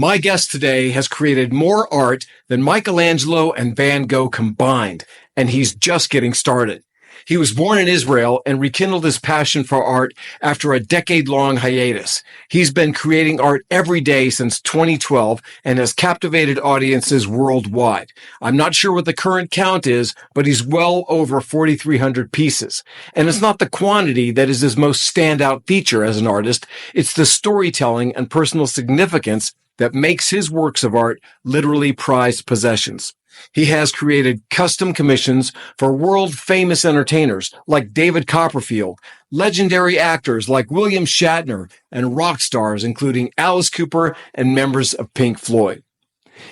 My guest today has created more art than Michelangelo and Van Gogh combined, and he's just getting started. He was born in Israel and rekindled his passion for art after a decade-long hiatus. He's been creating art every day since 2012 and has captivated audiences worldwide. I'm not sure what the current count is, but he's well over 4,300 pieces. And it's not the quantity that is his most standout feature as an artist. It's the storytelling and personal significance that makes his works of art literally prized possessions. He has created custom commissions for world-famous entertainers like David Copperfield, legendary actors like William Shatner, and rock stars including Alice Cooper and members of Pink Floyd.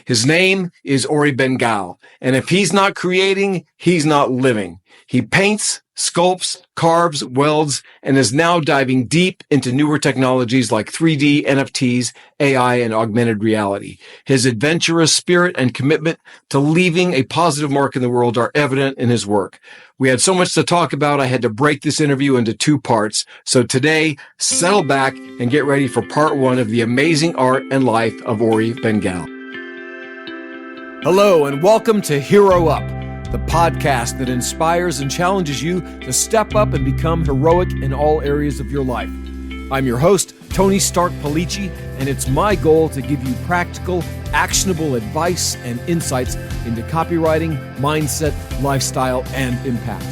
His name is Ori Bengal, and if he's not creating, he's not living. He paints, sculpts, carves, welds, and is now diving deep into newer technologies like 3D, NFTs, AI, and augmented reality. His adventurous spirit and commitment to leaving a positive mark in the world are evident in his work. We had so much to talk about, I had to break this interview into two parts. So today, settle back and get ready for part one of the amazing art and life of Ori Bengal. Hello, and welcome to Hero Up, the podcast that inspires and challenges you to step up and become heroic in all areas of your life. I'm your host, Tony Stark Polici, and it's my goal to give you practical, actionable advice and insights into copywriting, mindset, lifestyle, and impact.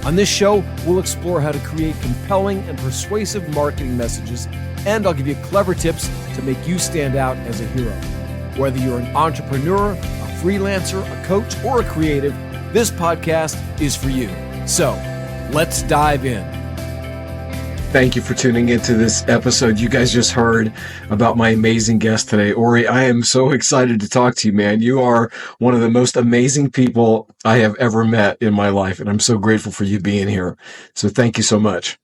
On this show, we'll explore how to create compelling and persuasive marketing messages, and I'll give you clever tips to make you stand out as a hero. Whether you're an entrepreneur, a freelancer, a coach, or a creative, this podcast is for you. So, let's dive in. Thank you for tuning into this episode. You guys just heard about my amazing guest today. Ori, I am so excited to talk to you, man. You are one of the most amazing people I have ever met in my life, and I'm so grateful for you being here. So thank you so much.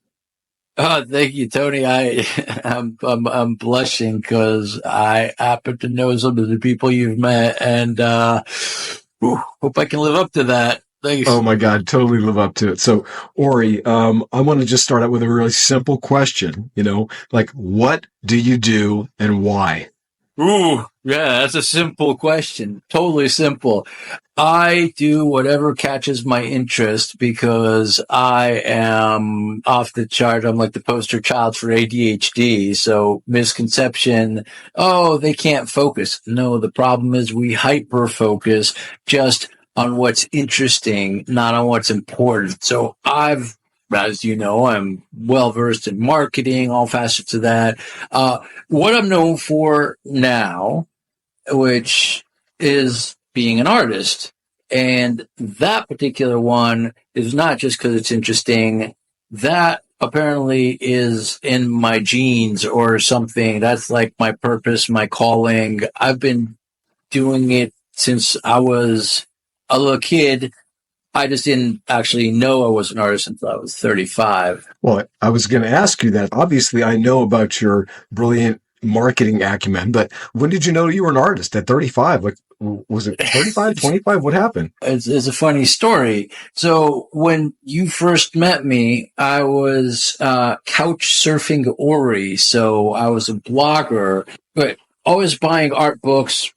Oh, thank you, Tony. I'm blushing because I happen to know some of the people you've met, and hope I can live up to that. Thanks. Oh my God, totally live up to it. So, Ori, I want to just start out with a really simple question. Like, what do you do and why? Ooh, yeah, that's a simple question. Totally simple. I do whatever catches my interest because I am off the chart. I'm like the poster child for ADHD. So misconception, oh, they can't focus. No, the problem is we hyper focus just on what's interesting, not on what's important. So as you know, I'm well versed in marketing, all facets of that. What I'm known for now, which is being an artist, and that particular one is not just because it's interesting. That apparently is in my genes or something. That's like my purpose, my calling. I've been doing it since I was a little kid. I just didn't actually know I was an artist until I was 35. Well, I was going to ask you that. Obviously, I know about your brilliant marketing acumen, but when did you know you were an artist at 35? Like, was it 35, 25? What happened? It's a funny story. So when you first met me, I was couch surfing Ori. So I was a blogger, but always buying art books,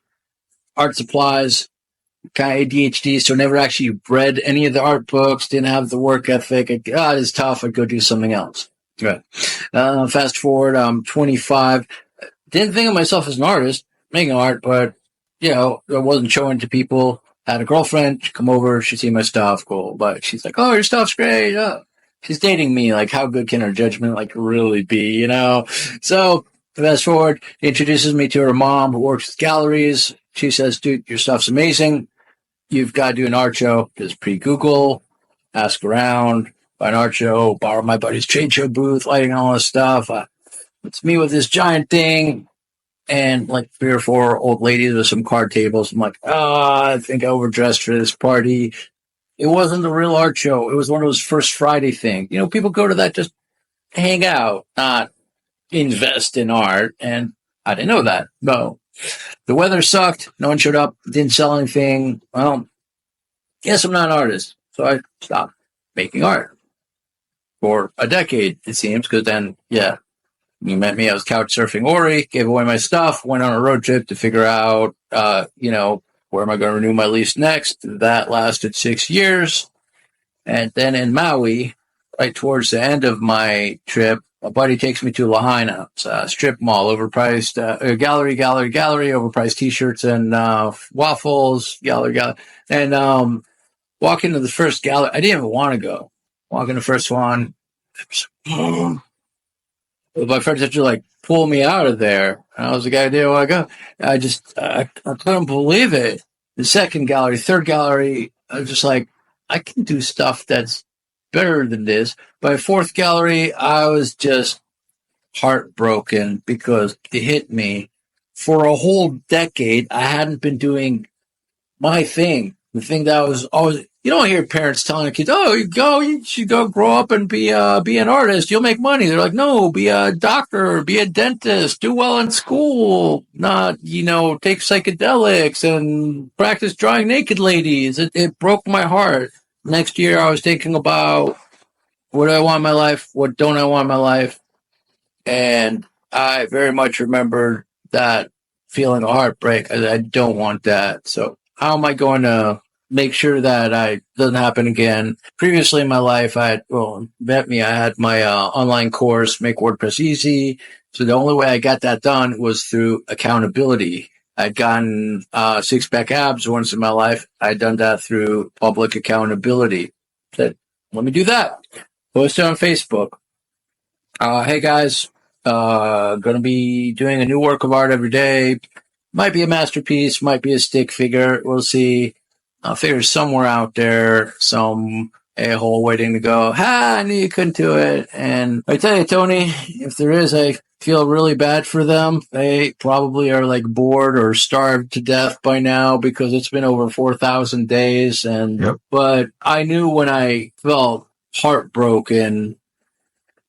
art supplies, kind of ADHD, so never actually read any of the art books, didn't have the work ethic. It's tough. I'd go do something else. Right. Fast forward, I'm 25. Didn't think of myself as an artist, making art, but, I wasn't showing to people. Had a girlfriend, she'd come over, she'd see my stuff, cool. But she's like, oh, your stuff's great. Oh. She's dating me. Like, how good can her judgment, really be, So, fast forward, introduces me to her mom who works with galleries. She says, dude, your stuff's amazing. You've got to do an art show. Just pre-Google, ask around, buy an art show, borrow my buddy's trade show booth, lighting all this stuff. It's me with this giant thing and like 3 or 4 old ladies with some card tables. I'm like, I think I overdressed for this party. It wasn't a real art show. It was one of those First Friday things. People go to that just hang out, not invest in art. And I didn't know that. No. The weather sucked. No one showed up. Didn't sell anything. Well, guess I'm not an artist. So I stopped making art for a decade, it seems, because then, you met me, I was couch surfing Ori, gave away my stuff, went on a road trip to figure out, where am I going to renew my lease next? That lasted 6 years. And then in Maui, right towards the end of my trip, a buddy takes me to Lahaina. It's a strip mall, overpriced, gallery, overpriced t-shirts and waffles, gallery. And walk into the first gallery. I didn't even want to go. Walk in the first one. My friends had to like pull me out of there. And I was like, I didn't want to go. I couldn't believe it. The second gallery, third gallery, I was just like, I can do stuff that's better than this. By fourth gallery, I was just heartbroken because it hit me. For a whole decade, I hadn't been doing my thing. The thing that I was always, you don't hear parents telling their kids, "Oh, you should go grow up and be an artist. You'll make money." They're like, "No, be a doctor, be a dentist, do well in school, not, take psychedelics and practice drawing naked ladies." It broke my heart. Next year, I was thinking about what do I want in my life, what don't I want in my life, and I very much remember that feeling of heartbreak. I don't want that. So how am I going to make sure that I doesn't happen again? Previously in my life, I had my online course, Make WordPress Easy. So the only way I got that done was through accountability. I'd gotten six-pack abs once in my life. I'd done that through public accountability. Said, let me do that. Posted on Facebook. Hey guys, going to be doing a new work of art every day. Might be a masterpiece, might be a stick figure. We'll see. I'll figure somewhere out there, some a-hole waiting to go. I knew you couldn't do it. And I tell you, Tony, if there is, I feel really bad for them. They probably are like bored or starved to death by now because it's been over 4,000 days. But I knew when I felt heartbroken,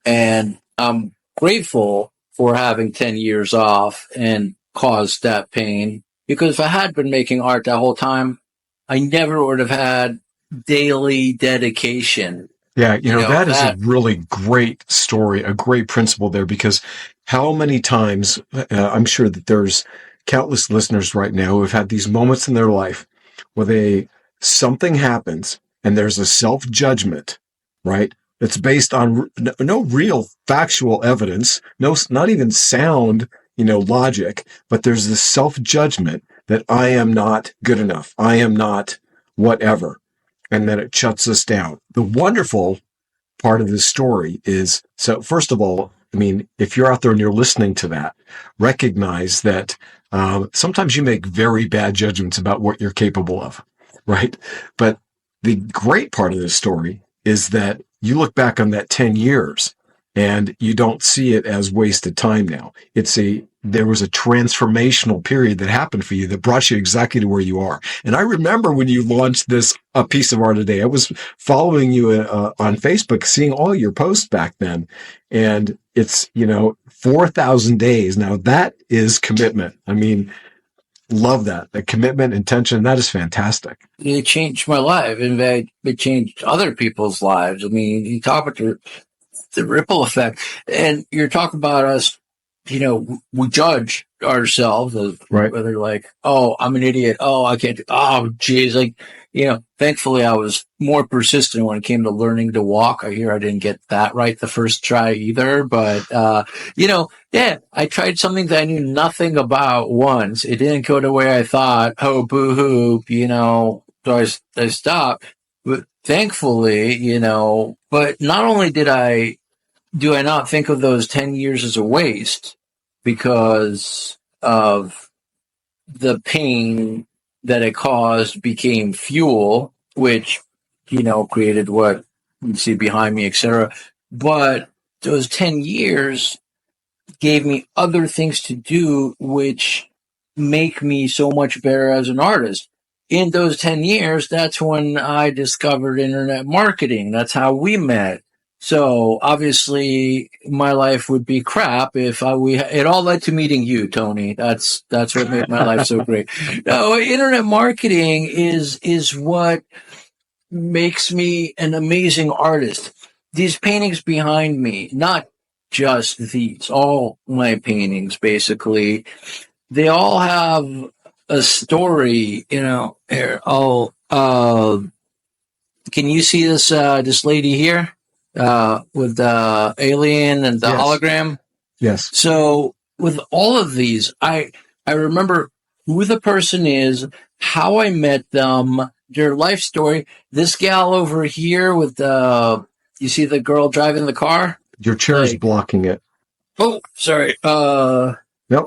and I'm grateful for having 10 years off and caused that pain, because if I had been making art that whole time, I never would have had daily dedication. Yeah, that is a really great story, a great principle there, because how many times, I'm sure that there's countless listeners right now who have had these moments in their life where something happens and there's a self-judgment, right? It's based on no real factual evidence, not even sound, logic, but there's this self-judgment that I am not good enough. I am not whatever. And then it shuts us down. The wonderful part of this story is, so first of all, if you're out there and you're listening to that, recognize that sometimes you make very bad judgments about what you're capable of, right? But the great part of this story is that you look back on that 10 years and you don't see it as wasted time now. There was a transformational period that happened for you that brought you exactly to where you are. And I remember when you launched a piece of art today, I was following you on Facebook, seeing all your posts back then. And it's, 4,000 days. Now that is commitment. Love that. The commitment, intention, that is fantastic. It changed my life, and it changed other people's lives. You talk about the ripple effect, and you're talking about us, we judge ourselves as whether like, oh, I'm an idiot. Oh, I can't do, oh, geez. Thankfully I was more persistent when it came to learning to walk. I didn't get that right the first try either, but, I tried something that I knew nothing about once. It didn't go the way I thought. Oh, boo-hoo, so I stopped. But thankfully, but not only do I not think of those 10 years as a waste because of the pain that it caused became fuel, which, created what you see behind me, etc. But those 10 years gave me other things to do, which make me so much better as an artist. In those 10 years, that's when I discovered internet marketing. That's how we met. So obviously my life would be crap if it all led to meeting you, Tony. That's what made my life so great. No, internet marketing is what makes me an amazing artist. These paintings behind me, not just these. All my paintings, basically, they all have a story. Here, can you see this lady here with the alien and the hologram? Yes. So with all of these, I remember who the person is, how I met them, their life story. This gal over here with you see the girl driving the car? Your chair is blocking it. Oh, sorry. No,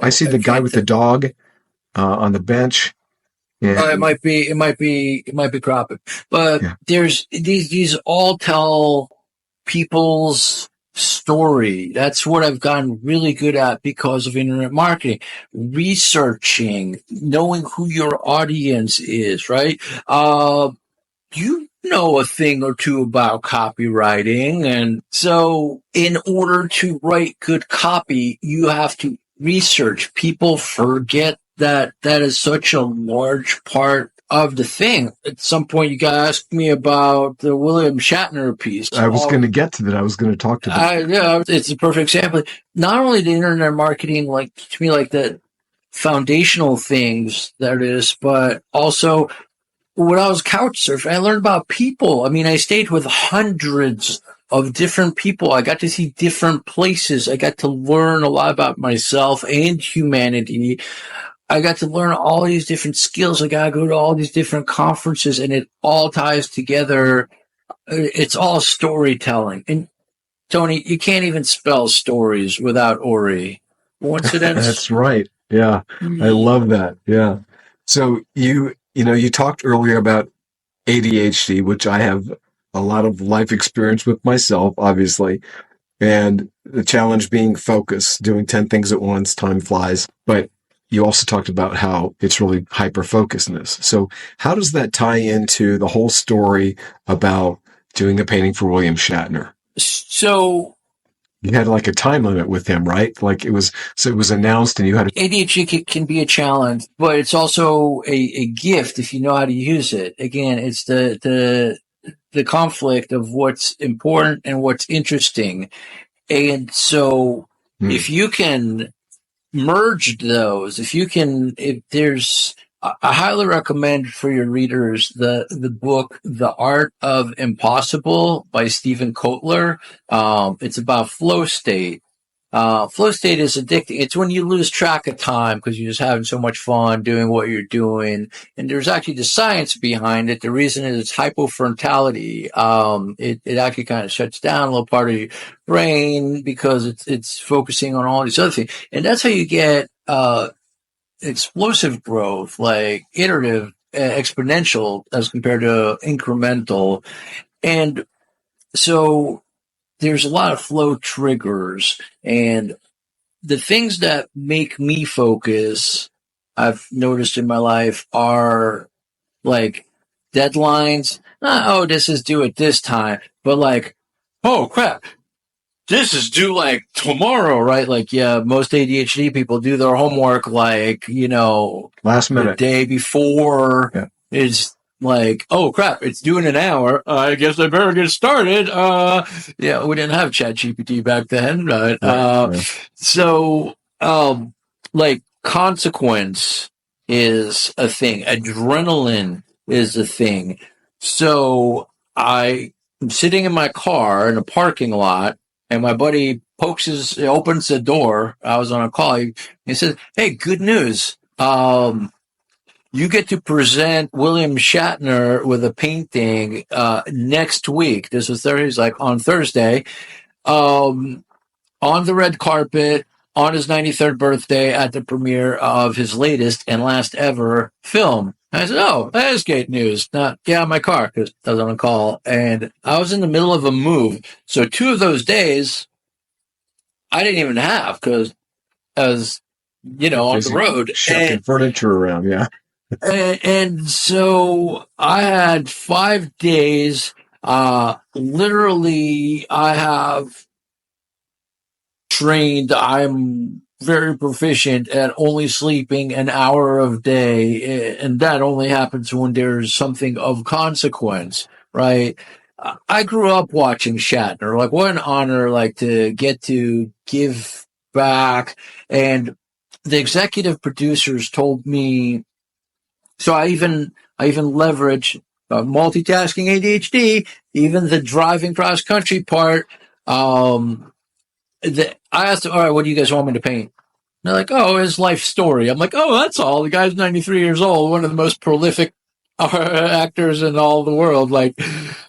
I see the guy with the dog on the bench. Yeah. It might be cropping. But there's these all tell people's story. That's what I've gotten really good at because of internet marketing. Researching, knowing who your audience is, right? You know a thing or two about copywriting. And so in order to write good copy, you have to research. People forget that is such a large part of the thing. At some point, you got to ask me about the William Shatner piece. I was going to get to that. I was going to talk to that. Yeah, it's a perfect example. Not only the internet marketing, like to me, like the foundational things that it is, but also when I was couch surfing, I learned about people. I mean, I stayed with hundreds of different people. I got to see different places. I got to learn a lot about myself and humanity. I got to learn all these different skills. I got to go to all these different conferences, and it all ties together. It's all storytelling. And Tony, you can't even spell stories without Ori. Coincidence? That's right. Yeah. I love that. Yeah. So you talked earlier about ADHD, which I have a lot of life experience with myself, obviously. And the challenge being focus, doing 10 things at once, time flies. But you also talked about how it's really hyper-focusedness. So how does that tie into the whole story about doing a painting for William Shatner? So you had like a time limit with him, right? Like it was announced and you had ADHD can be a challenge, but it's also a gift if you know how to use it. Again, it's the conflict of what's important and what's interesting. And so if you can merge those, I highly recommend for your readers the book The Art of Impossible by Stephen Kotler. It's about flow state. Flow state is addicting. It's when you lose track of time because you're just having so much fun doing what you're doing. And there's actually the science behind it. The reason is it's hypofrontality. It actually kind of shuts down a little part of your brain because it's focusing on all these other things. And that's how you get, explosive growth, like iterative, exponential as compared to incremental. And so there's a lot of flow triggers, and the things that make me focus, I've noticed in my life, are like deadlines. Oh, this is due at this time, but like, oh crap, this is due like tomorrow, right? Like, yeah, most ADHD people do their homework like, last minute, the day before. Yeah. It's like, oh crap, it's due in an hour. I guess I better get started. Yeah, we didn't have ChatGPT back then, but so like consequence is a thing. Adrenaline is a thing. So I'm sitting in my car in a parking lot, and my buddy opens the door. I was on a call. He says, "Hey, good news. You get to present William Shatner with a painting next week." This was Thursday. He's like, on Thursday, on the red carpet, on his 93rd birthday at the premiere of his latest and last ever film. And I said, oh, that is great news. My car, because I was on a call. And I was in the middle of a move. So 2 of those days, I didn't even have, because I was, on the road. Shifting furniture around, yeah. And so I had 5 days. Literally, I have trained. I'm very proficient at only sleeping an hour a day. And that only happens when there's something of consequence, right? I grew up watching Shatner. Like, what an honor, like, to get to give back. And the executive producers told me, so I even leverage multitasking ADHD, even the driving cross country part. I asked them, all right, what do you guys want me to paint? They're like, oh, his life story. I'm like, oh, that's all. The guy's 93 years old, one of the most prolific actors in all the world. Like,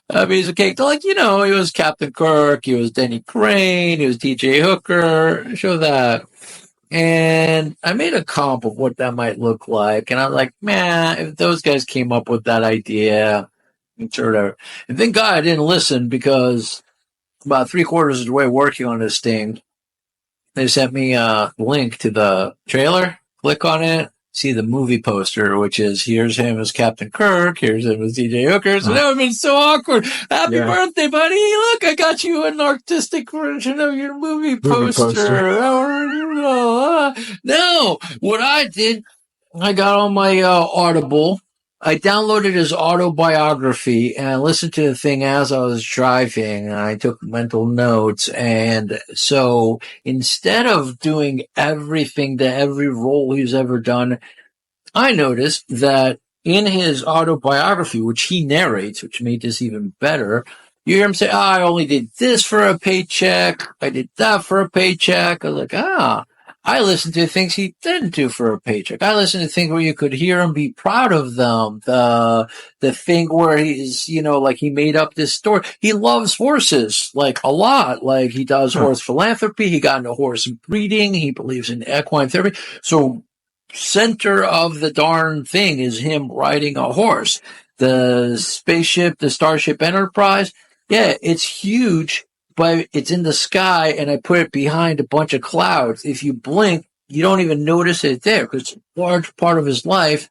a piece of cake. They're like, he was Captain Kirk, he was Denny Crane, he was TJ Hooker. Show that. And I made a comp of what that might look like. And I was like, man, if those guys came up with that idea, whatever. And thank God I didn't listen, because about 3/4 of the way working on this thing, they sent me a link to the trailer. Click on it, see the movie poster, which is, here's him as Captain Kirk, here's him as DJ Hooker. So that would have been so awkward. Happy birthday, buddy. Look, I got you an artistic version of your movie poster. No, what I did, I got on my Audible. I downloaded his autobiography and I listened to the thing as I was driving. And I took mental notes. And so instead of doing everything to every role he's ever done, I noticed that in his autobiography, which he narrates, which made this even better, you hear him say, I only did this for a paycheck. I did that for a paycheck. I was like, I listened to things he didn't do for a paycheck. I listened to things where you could hear him be proud of them. The thing where he's, like, he made up this story. He loves horses, like, a lot. Like, he does horse philanthropy. He got into horse breeding. He believes in equine therapy. So center of the darn thing is him riding a horse. The spaceship, the Starship Enterprise, yeah, it's huge, but it's in the sky, and I put it behind a bunch of clouds. If you blink, you don't even notice it there, because it's a large part of his life.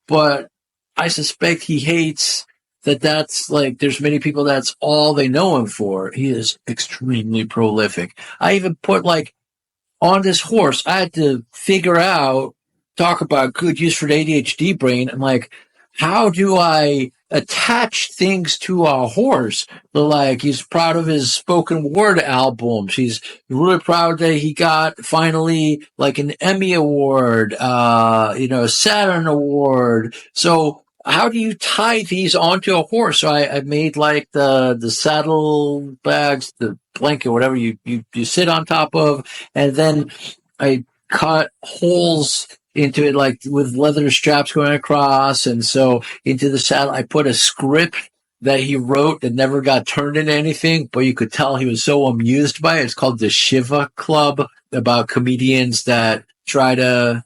But I suspect he hates that's like, there's many people that's all they know him for. He is extremely prolific. I even put, like, on this horse, I had to figure out, talk about good use for the ADHD brain. I'm like, how do I attach things to a horse? Like, he's proud of his spoken word albums. He's really proud that he got finally, like, an Emmy Award, a Saturn Award. So how do you tie these onto a horse? So I made, like, the saddle bags, the blanket, whatever you sit on top of, and then I cut holes into it, like, with leather straps going across. And so into the saddle, I put a script that he wrote that never got turned into anything, but you could tell he was so amused by it. It's called the Shiva Club, about comedians that try to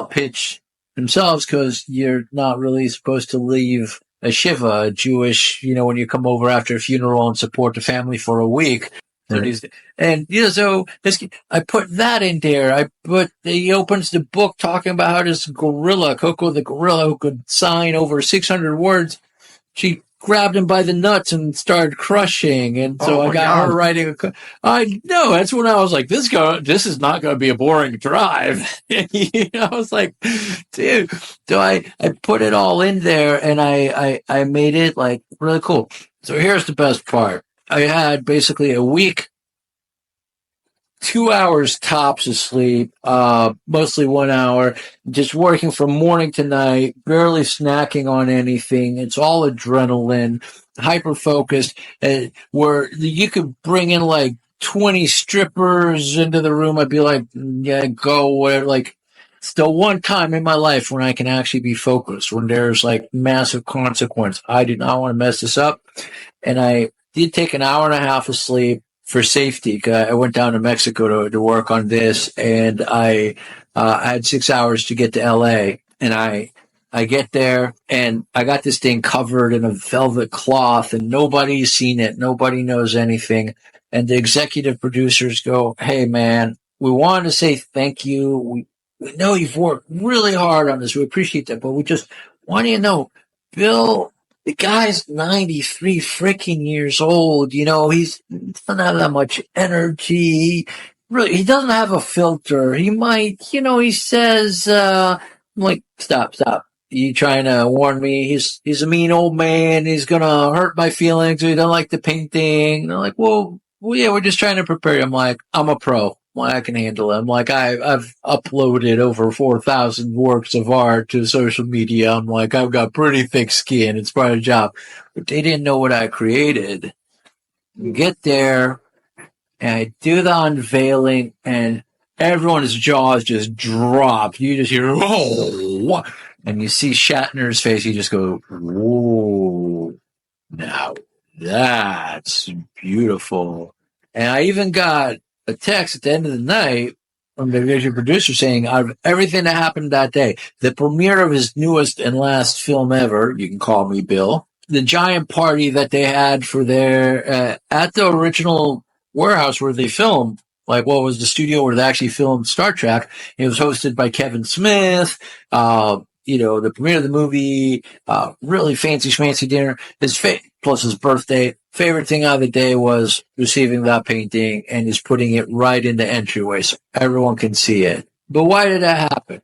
pitch themselves, because you're not really supposed to leave a Shiva, a Jewish, when you come over after a funeral and support the family for a week. Right. And so I put that in there. He opens the book talking about how this gorilla, Coco the gorilla, who could sign over 600 words, she grabbed him by the nuts and started crushing. And so I got her writing I know, that's when I was like, this is not going to be a boring drive. I was like, dude. So I put it all in there, and I made it, like, really cool. So here's the best part. I had basically a week, 2 hours tops of sleep, mostly 1 hour, just working from morning to night, barely snacking on anything. It's all adrenaline, hyper focused, where you could bring in, like, 20 strippers into the room. I'd be like, yeah, go, whatever. Like, it's the one time in my life when I can actually be focused, when there's, like, massive consequence. I do not want to mess this up. And I did take an hour and a half of sleep for safety, because I went down to Mexico to work on this, and I had 6 hours to get to LA. And I get there, and I got this thing covered in a velvet cloth, and nobody's seen it. Nobody knows anything. And the executive producers go, hey, man, we wanted to say thank you. We know you've worked really hard on this. We appreciate that. But we just want you to know, Bill, the guy's 93 freaking years old. He doesn't have that much energy. Really, he doesn't have a filter. He might, he says, I'm like, stop. you trying to warn me he's a mean old man, he's gonna hurt my feelings, or he don't like the painting. And they're like, well, yeah, we're just trying to prepare you. I'm like, I'm a pro. Well, I can handle it. I'm like, I've uploaded over 4,000 works of art to social media. I'm like, I've got pretty thick skin. It's part of the job. But they didn't know what I created. We get there, and I do the unveiling, and everyone's jaws just drop. You just hear, oh, what? And you see Shatner's face. You just go, whoa, now that's beautiful. And I even got a text at the end of the night from the executive producer saying, out of everything that happened that day, the premiere of his newest and last film ever, You Can Call Me Bill, the giant party that they had for their, at the original warehouse where they filmed, like what was the studio where they actually filmed Star Trek. It was hosted by Kevin Smith, the premiere of the movie, really fancy schmancy dinner, plus his birthday. Favorite thing of the day was receiving that painting and just putting it right in the entryway so everyone can see it. But why did that happen?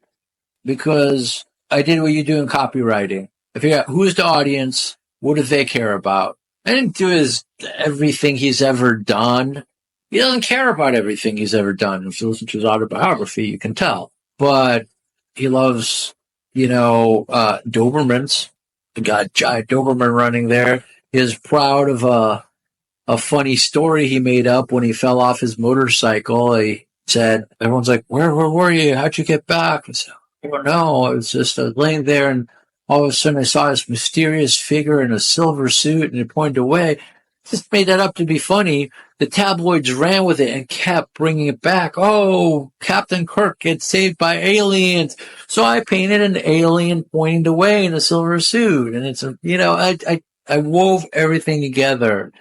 Because I did what you do in copywriting. I figured out who's the audience, what do they care about. I didn't do everything he's ever done. He doesn't care about everything he's ever done. If you listen to his autobiography, you can tell. But he loves, Dobermans. They got giant Doberman running there. He was proud of a funny story he made up when he fell off his motorcycle. He said, everyone's like, where were you? How'd you get back? I said, I don't know. I was just laying there, and all of a sudden I saw this mysterious figure in a silver suit, and it pointed away. Just made that up to be funny. The tabloids ran with it and kept bringing it back. Oh, Captain Kirk gets saved by aliens. So I painted an alien pointing away in a silver suit. And it's, I wove everything together.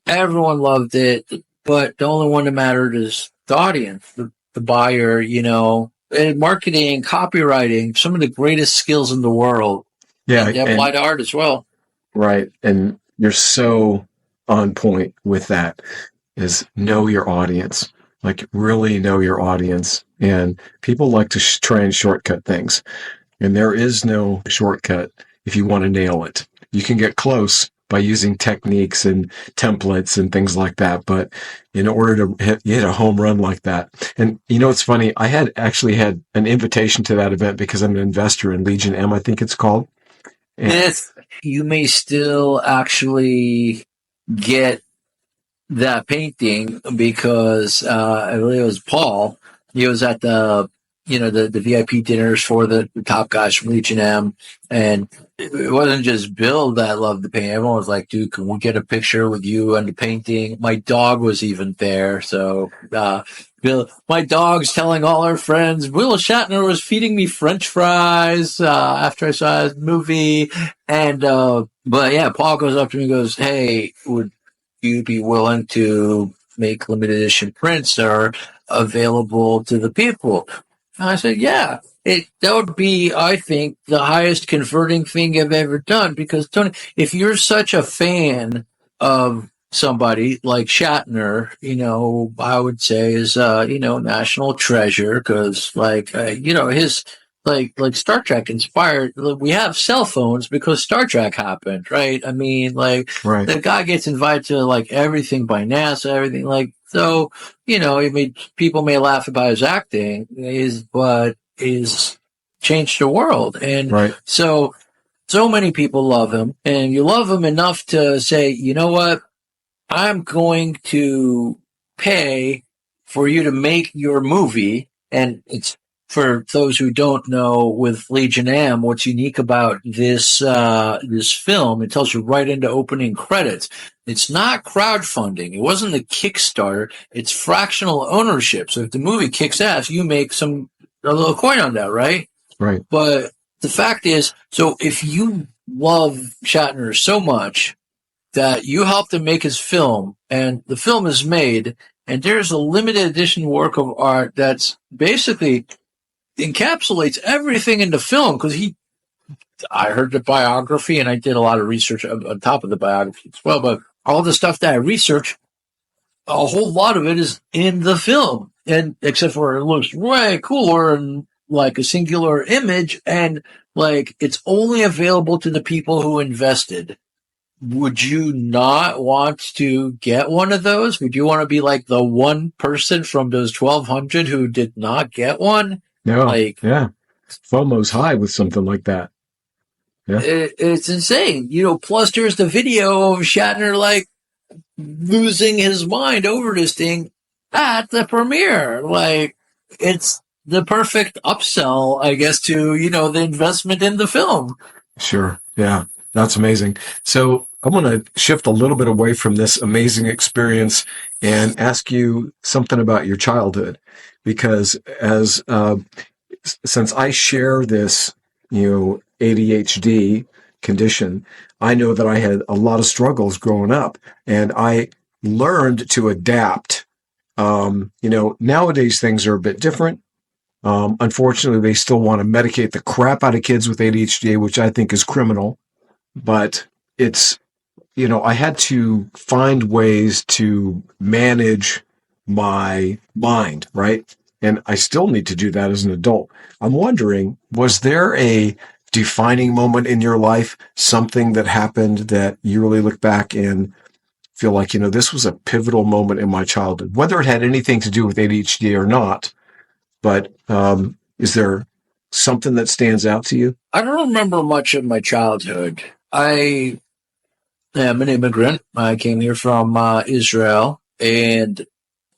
Everyone loved it. But the only one that mattered is the audience, the buyer, and marketing, copywriting, some of the greatest skills in the world. Yeah. And they apply to art as well. Right. And you're so on point with that, is know your audience, like really know your audience. And people like to try and shortcut things. And there is no shortcut if you want to nail it. You can get close by using techniques and templates and things like that. But in order to hit a home run like that, and it's funny, I had actually had an invitation to that event because I'm an investor in Legion M, I think it's called. And yes, you may still actually get that painting because I believe it was Paul. He was at the VIP dinners for the top guys from Legion M, and it wasn't just Bill that loved the painting. Everyone was like, dude, can we get a picture with you and the painting? My dog was even there. So Bill, my dog's telling all our friends, Will Shatner was feeding me French fries after I saw his movie. And but yeah, Paul goes up to me and goes, hey, would you be willing to make limited edition prints that are available to the people? And I said, yeah, that would be, I think, the highest converting thing I've ever done. Because, Tony, if you're such a fan of somebody like Shatner, I would say is, national treasure. Because, his, like Star Trek inspired, we have cell phones because Star Trek happened, right? I mean, right. The guy gets invited to, everything by NASA, everything, so, people may laugh about his acting, but he's changed the world. And right. So many people love him, and you love him enough to say, you know what? I'm going to pay for you to make your movie. And it's, for those who don't know, with Legion M, what's unique about this film, it tells you right into opening credits. It's not crowdfunding. It wasn't a Kickstarter. It's fractional ownership. So if the movie kicks ass, you make a little coin on that, right? Right. But the fact is, so if you love Shatner so much that you helped him make his film, and the film is made, and there's a limited edition work of art that's basically encapsulates everything in the film, because I heard the biography and I did a lot of research on top of the biography as well, but all the stuff that I researched, a whole lot of it is in the film, and except for it looks way cooler and like a singular image, and like it's only available to the people who invested. Would you not want to get one of those? Would you want to be like the one person from those 1,200 who did not get one? No, Like, yeah. FOMO's high with something like that. Yeah. it's insane. Plus there's the video of Shatner like losing his mind over this thing at the premiere. Like, it's the perfect upsell, I guess, to, the investment in the film. Sure. Yeah. That's amazing. So I'm going to shift a little bit away from this amazing experience and ask you something about your childhood, because since I share this, ADHD condition, I know that I had a lot of struggles growing up, and I learned to adapt. Nowadays things are a bit different. Unfortunately, they still want to medicate the crap out of kids with ADHD, which I think is criminal. But it's, I had to find ways to manage my mind, right? And I still need to do that as an adult. I'm wondering, was there a defining moment in your life, something that happened that you really look back and feel like, this was a pivotal moment in my childhood, whether it had anything to do with ADHD or not? But is there something that stands out to you? I don't remember much of my childhood. I am an immigrant. I came here from Israel, and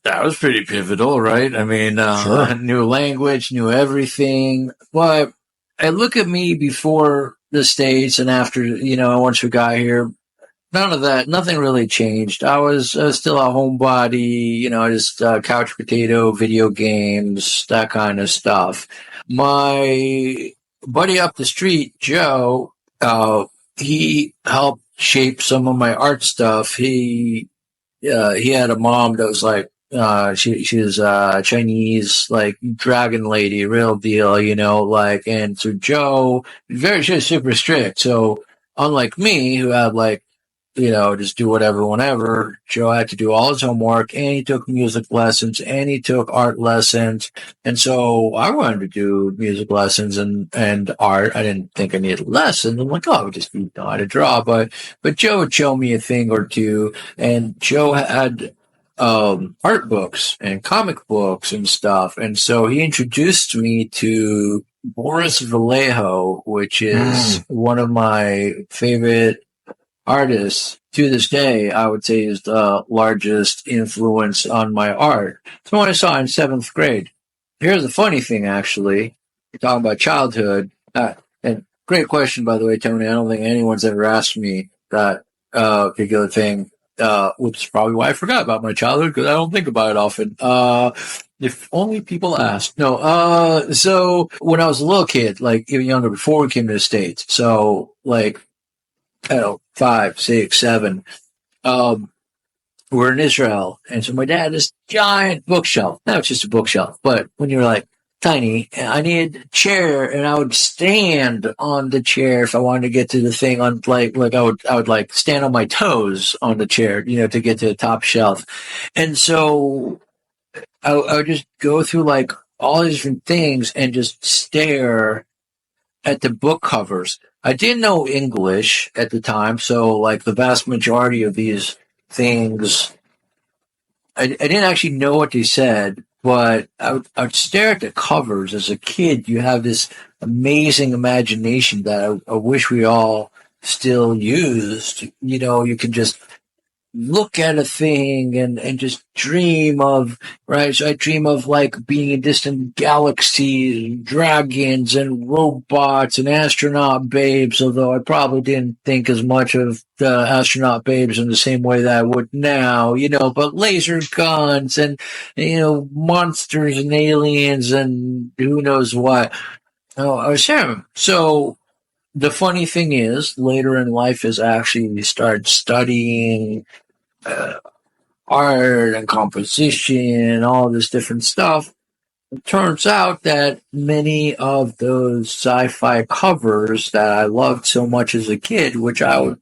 that was pretty pivotal, right? I mean, Sure. new language, new everything. But I look at me before the States and after, once we got here, none of that, nothing really changed. I was still a homebody, just couch potato, video games, that kind of stuff. My buddy up the street, Joe, he helped shape some of my art stuff. He had a mom that was like, she was Chinese, like dragon lady, real deal, and so Joe, she was super strict. So unlike me, who had like, just do whatever, whenever, Joe had to do all his homework, and he took music lessons, and he took art lessons. And so I wanted to do music lessons and art. I didn't think I needed lessons. I'm like, I would just know how to draw. But Joe would show me a thing or two, and Joe had art books and comic books and stuff. And so he introduced me to Boris Vallejo, which is one of my favorite artists to this day. I would say is the largest influence on my art. It's one I saw in 7th grade. Here's the funny thing, actually. You're talking about childhood. And great question, by the way, Tony. I don't think anyone's ever asked me that particular thing. Which is probably why I forgot about my childhood, because I don't think about it often. If only people asked. No, so when I was a little kid, like even younger, before we came to the States, so like, I don't know, 5, 6, 7, we're in Israel. And so my dad had this giant bookshelf. Now it's just a bookshelf, but when you're like tiny, I needed a chair, and I would stand on the chair if I wanted to get to the thing on like I would like stand on my toes on the chair, to get to the top shelf. And so I would just go through like all these different things and just stare at the book covers. I didn't know English at the time, so like the vast majority of these things, I didn't actually know what they said, but I would stare at the covers. As a kid, you have this amazing imagination that I wish we all still used. You can just look at a thing and just dream of, right? So I dream of like being in distant galaxies, dragons and robots and astronaut babes, although I probably didn't think as much of the astronaut babes in the same way that I would now, but laser guns and, monsters and aliens and who knows what. Oh, I was him. So the funny thing is, later in life is actually start studying art and composition and all this different stuff. It turns out that many of those sci-fi covers that I loved so much as a kid, which I would,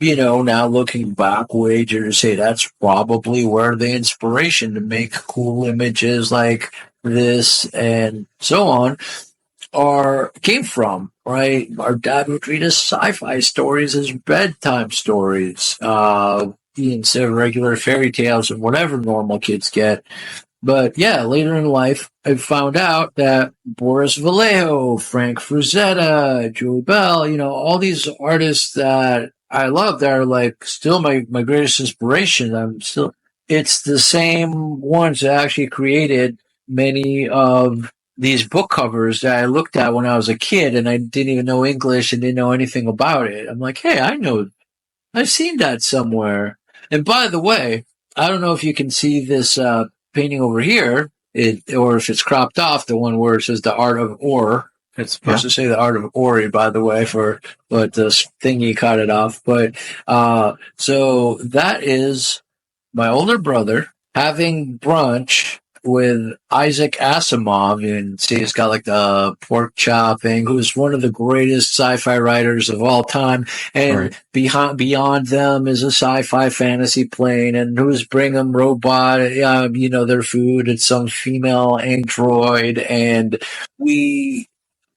now looking back, wager to say that's probably where the inspiration to make cool images like this and so on came from, right? Our dad would read us sci-fi stories as bedtime stories, instead of regular fairy tales and whatever normal kids get. But yeah, later in life, I found out that Boris Vallejo, Frank Frazetta, Julie Bell, all these artists that I love that are like still my greatest inspiration. It's the same ones that actually created many of these book covers that I looked at when I was a kid and I didn't even know English and didn't know anything about it. I'm like, hey, I've seen that somewhere. And by the way, I don't know if you can see this painting over here, or if it's cropped off, the one where it says the art of Or. It's supposed to say the art of Ori, by the way, but the thingy cut it off. But so that is my older brother having brunch with Isaac Asimov, and see, he's got like the pork chopping, who's one of the greatest sci-fi writers of all time, and beyond them is a sci-fi fantasy plane, and who's bringing robot, their food. It's some female android, and we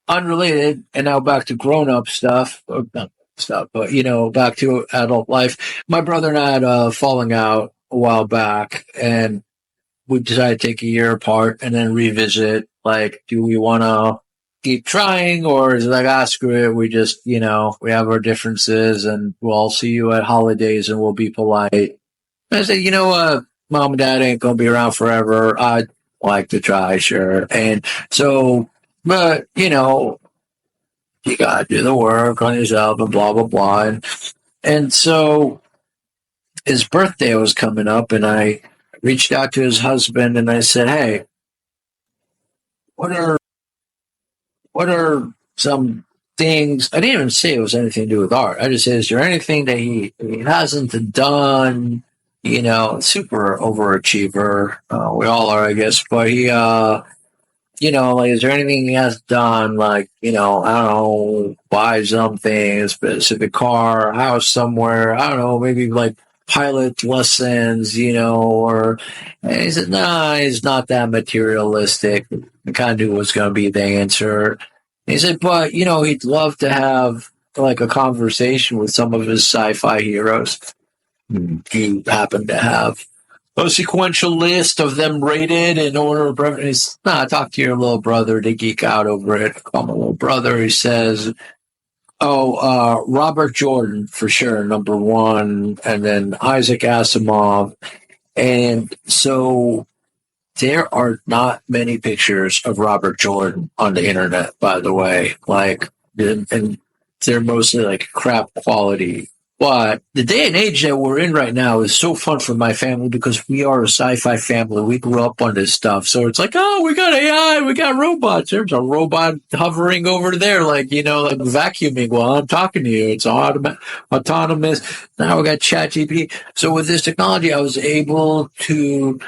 unrelated, and now back to grown-up stuff, or not stuff, but back to adult life. My brother and I had a falling out a while back, and we decided to take a year apart and then revisit, like, do we want to keep trying, or is it like, screw it, we just, we have our differences and we'll see you at holidays and we'll be polite. And I said, you know what, mom and dad ain't going to be around forever. I'd like to try, sure. And so, but, you got to do the work on yourself and blah, blah, blah. And so his birthday was coming up, and I reached out to his husband and I said, hey, what are some things? I didn't even say it was anything to do with art. I just said, is there anything that he hasn't done? Super overachiever. We all are, I guess. But he, like, is there anything he has done? Like, I don't know, buy something, a specific car, house somewhere. I don't know, maybe like pilot lessons, or, and he said, nah, he's not that materialistic. I kind of knew was going to be the answer. He said, but, he'd love to have like a conversation with some of his sci-fi heroes. He happened to have a sequential list of them rated in order of preference. Talk to your little brother to geek out over it. Call my little brother. He says, Robert Jordan, for sure, number one, and then Isaac Asimov. And so there are not many pictures of Robert Jordan on the internet, by the way. Like, and they're mostly like crap quality. But the day and age that we're in right now is so fun for my family because we are a sci-fi family. We grew up on this stuff. So it's like, oh, we got AI, we got robots. There's a robot hovering over there, like vacuuming while I'm talking to you. It's autonomous. Now we got ChatGPT. So with this technology, I was able to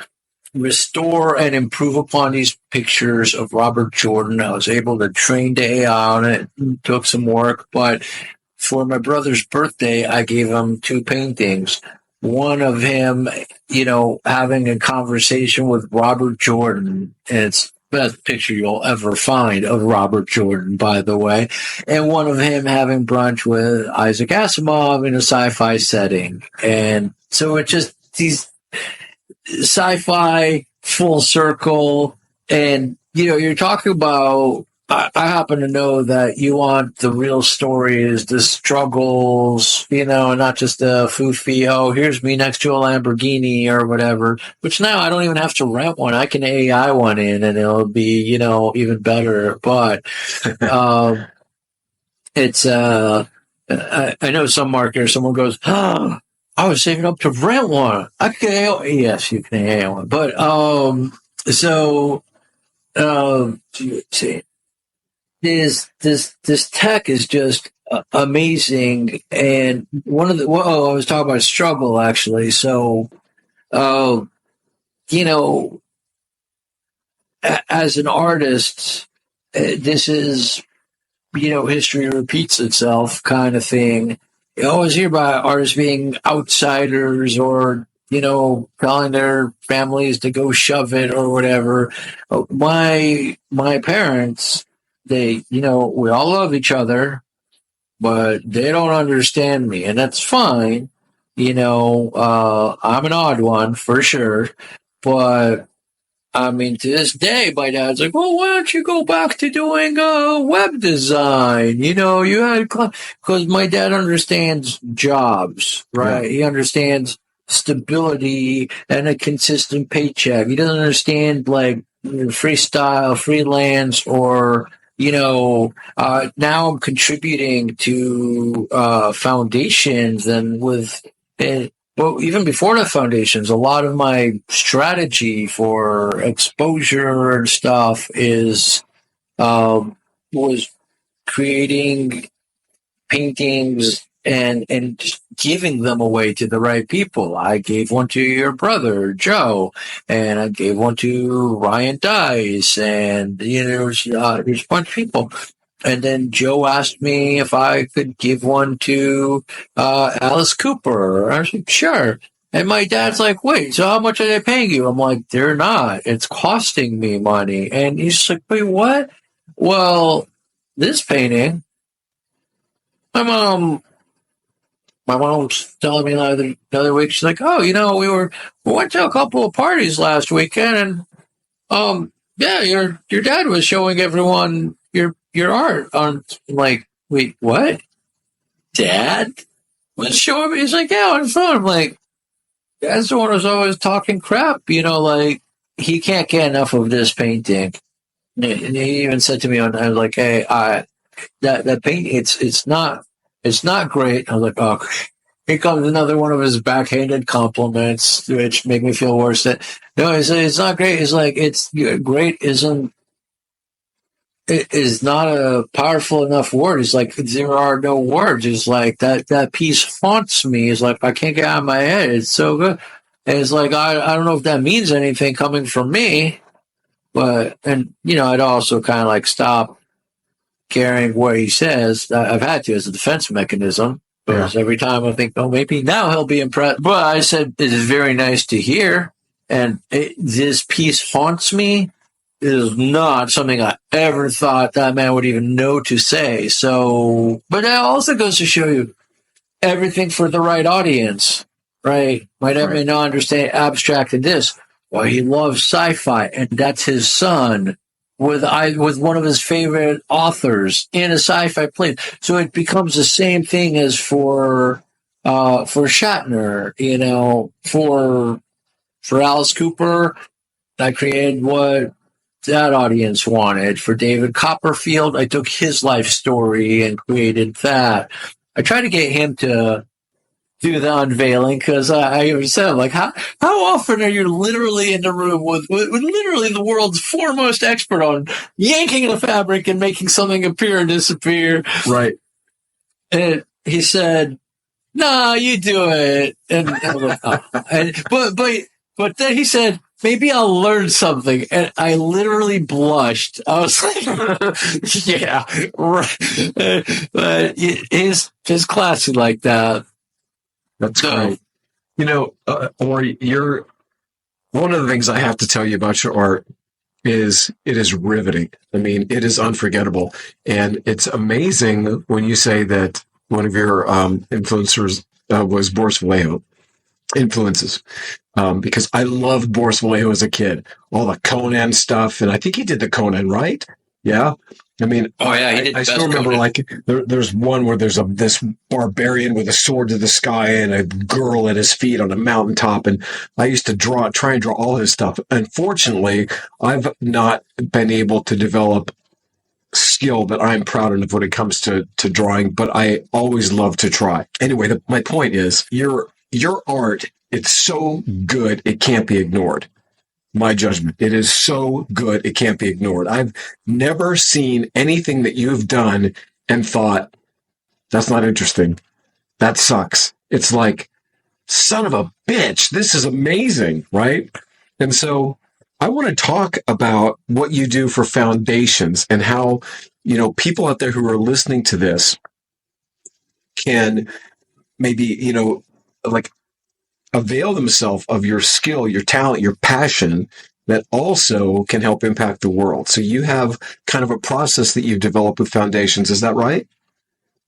restore and improve upon these pictures of Robert Jordan. I was able to train the AI on it. It took some work, but for my brother's birthday, I gave him two paintings. One of him, having a conversation with Robert Jordan. And it's the best picture you'll ever find of Robert Jordan, by the way. And one of him having brunch with Isaac Asimov in a sci-fi setting. And so it's just these sci-fi full circle. And, you're talking about, I happen to know that you want the real stories, the struggles, and not just the foofy, here's me next to a Lamborghini or whatever, which now I don't even have to rent one. I can AI one in and it'll be, even better. But it's, I know some marketers, someone goes, I was saving up to rent one. Okay, yes, you can AI one. But, see. This tech is just amazing, and I was talking about struggle actually. So, as an artist, this is history repeats itself kind of thing. You always hear about artists being outsiders or telling their families to go shove it or whatever. My parents, we all love each other, but they don't understand me, and that's fine. I'm an odd one for sure, but I mean, to this day, my dad's like, well, why don't you go back to doing web design? You had, because my dad understands jobs, right? Yeah. He understands stability and a consistent paycheck. He doesn't understand like freestyle, freelance, or, now I'm contributing to foundations and well, even before the foundations, a lot of my strategy for exposure and stuff was creating paintings and just giving them away to the right people. I gave one to your brother Joe, and I gave one to Ryan Dice, and there's a bunch of people. And then Joe asked me if I could give one to Alice Cooper. I was like, sure. And my dad's like, wait, so how much are they paying you? I'm like, they're not. It's costing me money. And he's like, wait, what? Well, this painting, my mom's telling me the other week, she's like, oh, we went to a couple of parties last weekend, and yeah, your dad was showing everyone your art on. I'm like, wait, what? Dad was showing me? He's like, yeah, on his phone. I'm like, Dad's the one who's always talking crap. Like he can't get enough of this painting. And he even said to me, I was like, hey, that painting, it's not great. I was like, oh, here comes another one of his backhanded compliments, which make me feel worse. No, it's not great. It's like, it's great is not a powerful enough word. It's like, there are no words. It's like that piece haunts me. It's like, I can't get out of my head. It's so good. And it's like, I don't know if that means anything coming from me, but, and, I'd also kind of like stop caring what he says. I've had to as a defense mechanism. Because every time I think, oh, maybe now he'll be impressed. But I said, it is very nice to hear. And this piece haunts me. It is not something I ever thought that man would even know to say. So, but that also goes to show you everything for the right audience, right? My dad may not understand abstract and this. Well, he loves sci-fi, and that's his son with one of his favorite authors in a sci-fi plane. So it becomes the same thing as for Shatner, for Alice Cooper. I created what that audience wanted. For David Copperfield, I took his life story and created that. I tried to get him to do the unveiling because I even said, like, how often are you literally in the room with literally the world's foremost expert on yanking the fabric and making something appear and disappear? Right. And he said, "No, you do it." And I was like, oh. But then he said, maybe I'll learn something. And I literally blushed. I was like, yeah, right. But he's just classy like that. That's great. Ori, one of the things I have to tell you about your art is it is riveting. I mean, it is unforgettable. And it's amazing when you say that one of your influencers was Boris Vallejo. Influences. Because I loved Boris Vallejo as a kid. All the Conan stuff. And I think he did the Conan, right? Yeah. I mean, oh yeah, he did. I still remember, like, there's one where there's this barbarian with a sword to the sky and a girl at his feet on a mountaintop. And I used to try and draw all his stuff. Unfortunately, I've not been able to develop skill that I'm proud of when it comes to drawing, but I always love to try. Anyway, my point is, your art, it's so good, it can't be ignored. My judgment. It is so good, it can't be ignored. I've never seen anything that you've done and thought, that's not interesting. That sucks. It's like, son of a bitch, this is amazing, right? And so I want to talk about what you do for foundations and how, people out there who are listening to this can maybe, like, avail themselves of your skill, your talent, your passion that also can help impact the world. So you have kind of a process that you've developed with foundations. Is that right?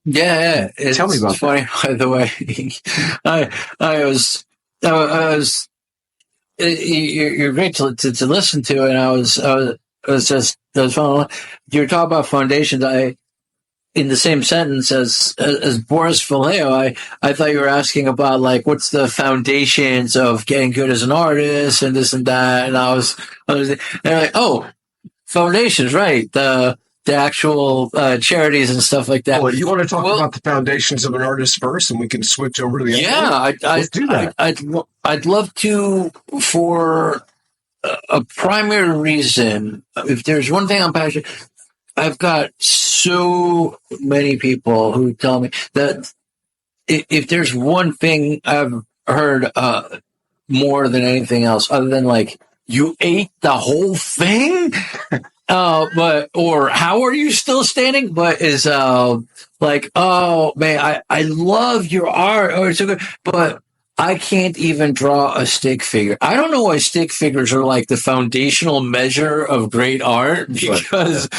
Yeah. Tell me about It's funny, by the way. I was you're great to listen to, and I was following. You were talking about foundations. In the same sentence as Boris Vallejo, I thought you were asking about like what's the foundations of getting good as an artist and this and that, and I was and like, oh, foundations, right? The actual charities and stuff like that. Well, you want to talk about the foundations of an artist first, and we can switch over to the other? Let's do that. I'd love to, for a primary reason. If there's one thing I'm passionate, I've got so many people who tell me that if there's one thing I've heard more than anything else, other than like, you ate the whole thing, or how are you still standing? But is like, oh man, I love your art, or it's so good, but I can't even draw a stick figure. I don't know why stick figures are like the foundational measure of great art, because,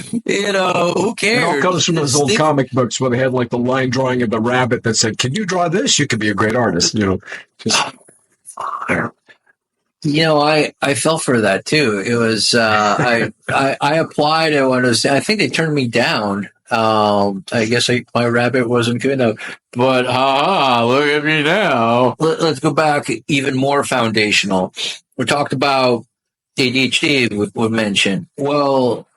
who cares? It all comes from those old comic books where they had like the line drawing of the rabbit that said, can you draw this? You could be a great artist, I fell for that too. It was, I applied and I think they turned me down. I guess my rabbit wasn't good enough, but look at me now. Let's go back even more foundational. We talked about ADHD, we mentioned. Well,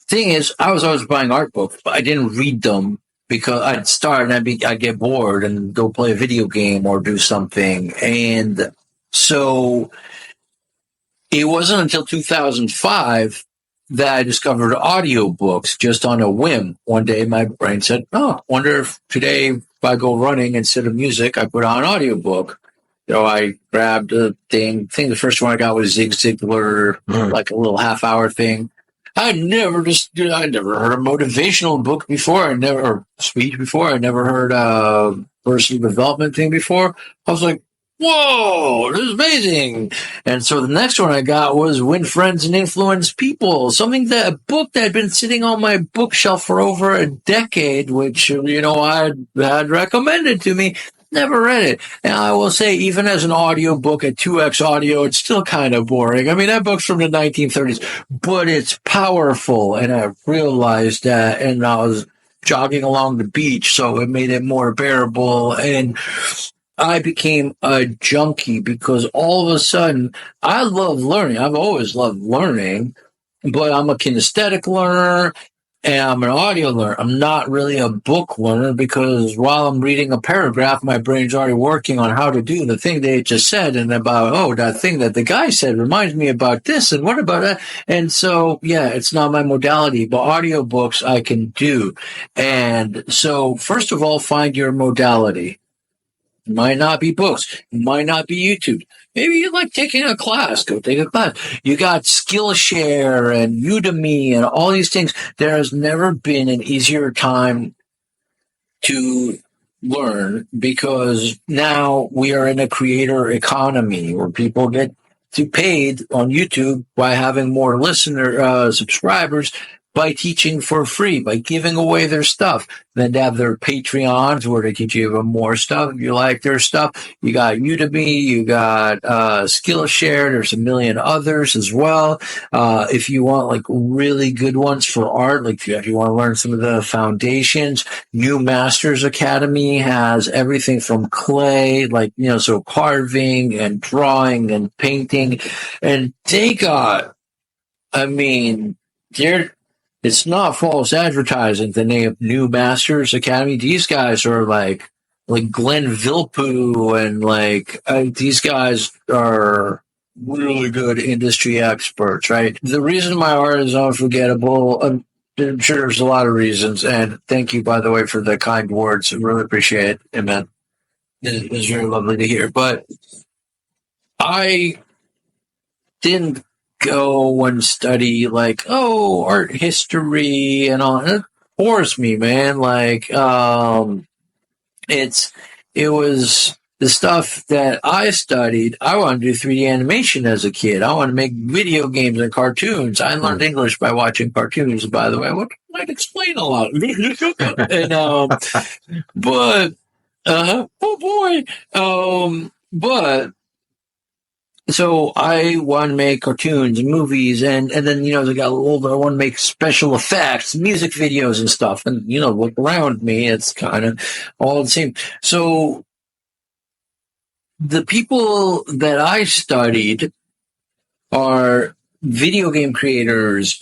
thing is, I was always buying art books, but I didn't read them because I'd start and I'd get bored and go play a video game or do something. And so it wasn't until 2005 that I discovered audiobooks just on a whim. One day my brain said, wonder if today if I go running instead of music, I put on an audiobook. I grabbed a thing. I think the first one I got was Zig Ziglar, like a little half-hour thing. I never heard a motivational book before. Or speech before. I never heard a personal development thing before. I was like, whoa, this is amazing. And so the next one I got was Win Friends and Influence People, a book that had been sitting on my bookshelf for over a decade, which, I had recommended to me. Never read it. And I will say, even as an audiobook at 2x audio, it's still kind of boring. I mean, that book's from the 1930s, but it's powerful. And I realized that, and I was jogging along the beach, so it made it more bearable. And I became a junkie because all of a sudden, I love learning. I've always loved learning, but I'm a kinesthetic learner and I'm an audio learner. I'm not really a book learner because while I'm reading a paragraph, my brain's already working on how to do the thing they just said and about, that thing that the guy said reminds me about this and what about that? And so, it's not my modality, but audiobooks I can do. And so, first of all, find your modality. It might not be books. It might not be YouTube. Maybe you like taking a class. Go take a class. You got Skillshare and Udemy and all these things. There has never been an easier time to learn because now we are in a creator economy where people get paid on YouTube by having more subscribers by teaching for free, by giving away their stuff. Then they have their Patreons where they teach you even more stuff. If you like their stuff, you got Udemy, you got Skillshare. There's a million others as well. If you want like really good ones for art, like if you want to learn some of the foundations, New Masters Academy has everything from clay, so carving and drawing and painting. And they got, it's not false advertising, the name New Masters Academy. These guys are like Glenn Vilppu and these guys are really good industry experts, right? The reason my art is unforgettable, I'm sure there's a lot of reasons. And thank you, by the way, for the kind words. I really appreciate it. Amen. It was very lovely to hear. But I didn't go and study art history and all. It bores me, man. It was the stuff that I studied, I wanted to do 3D animation as a kid. I wanted to make video games and cartoons. I learned English by watching cartoons, by the way. What might explain a lot. And but oh boy. But so I want to make cartoons and movies, and then, as I got a little older, I want to make special effects, music videos and stuff. And, look around me, it's kind of all the same. So the people that I studied are video game creators,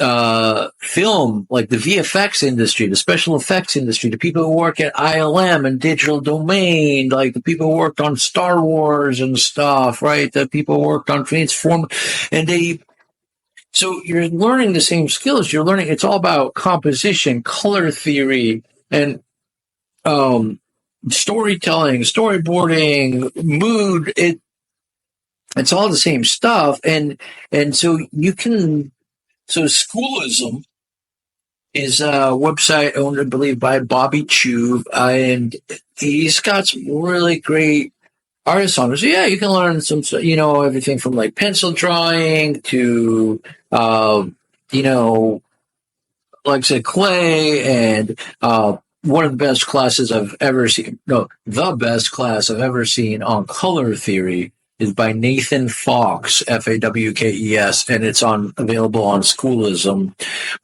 film, like the VFX industry, the special effects industry, the people who work at ILM and Digital Domain, like the people who worked on Star Wars and stuff, right? The people who worked on Transform, so you're learning the same skills. You're learning, it's all about composition, color theory, and storytelling, storyboarding, mood. It's all the same stuff, and so Schoolism is a website owned, I believe, by Bobby Chu, and he's got some really great artists on it. So yeah, you can learn some, everything from like pencil drawing to, like I said, clay, and one of the best classes I've ever seen. No, the best class I've ever seen on color theory is by Nathan Fawkes, Fawkes, and it's available on Schoolism.